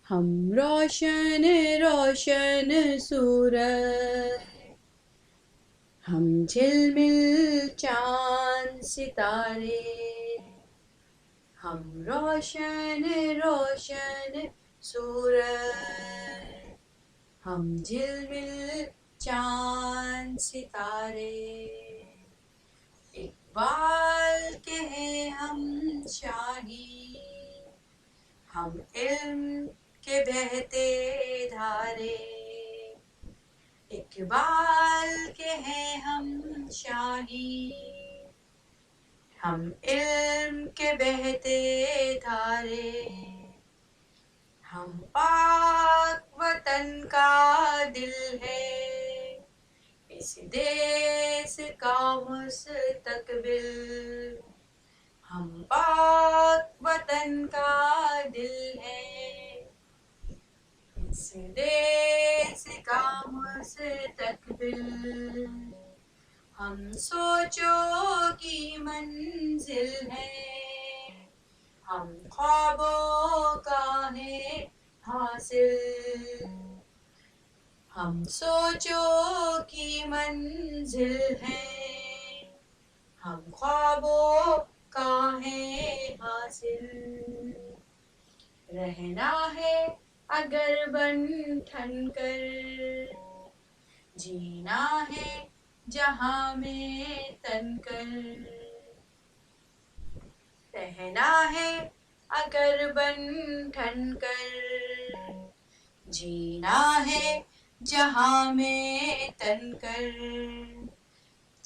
ہم روشن روشن سورج، ہم جھلمل چاند ستارے، ہم روشن روشن سورج، ہم جھلمل چاند ستارے، اقبال کے ہیں ہم شاہی، ہم علم کے بہتے دھارے، اقبال کے ہیں ہم شاہی، ہم علم کے بہتے دھارے، ہم پاک وطن کا دل ہے، اس دیس کا مستقبل، ہم پاک وطن کا دل ہے، اس دیس کا مستقبل، ہم سوچوں کی منزل ہے، ہم خوابوں کا ہے حاصل، ہم سوچوں کی منزل ہے، ہم خوابوں کا ہے حاصل، رہنا ہے اگر بن ٹھن کر، جینا ہے جہاں میں تن کر، رہنا ہے اگر بن ٹھن کر، جینا ہے جہاں میں تن کر،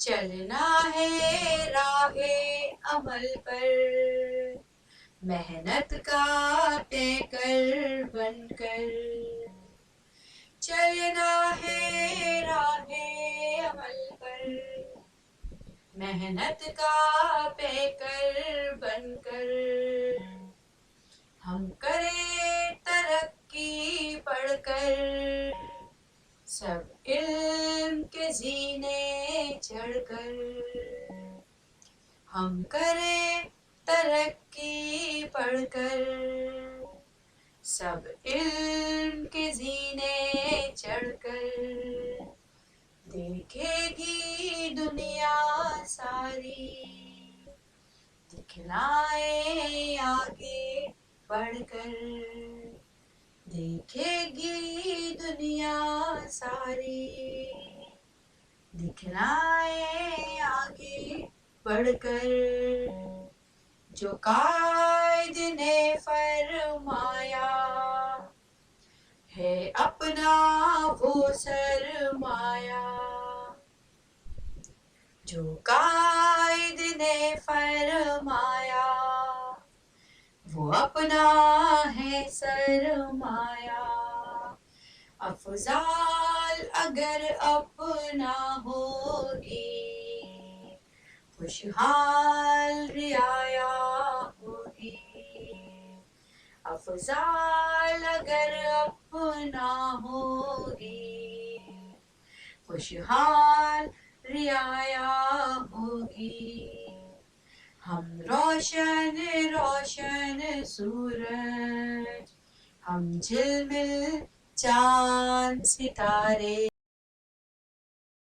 چلنا ہے راہ عمل پر، محنت کا پیکر بن کر، چلنا ہے راہ عمل پر، محنت کا پیکر بن کر، ہم کریں ترقی پڑھ کر، سب علم کے زینے چڑھ کر، ہم کریں ترقی پڑھ کر، سب علم کے زینے چڑھ کر، دیکھے گی دنیا ساری، دکھلائیں آگے بڑھ کر، دیکھے گی دنیا ساری، دکھلائیں آگے بڑھ کر، جو قائد نے فرمایا ہے اپنا وہ سرمایہ، جو قائد نے فرمایا وہ اپنا ہے سرمایہ، افضال اگر اپنا ہوگی، خوشحال رعایا ہوگی، افضال اگر اپنا ہوگی، خوشحال رعایا ہوگی، ہم روشن روشن سورج، ہم جھلمل چاند ستارے،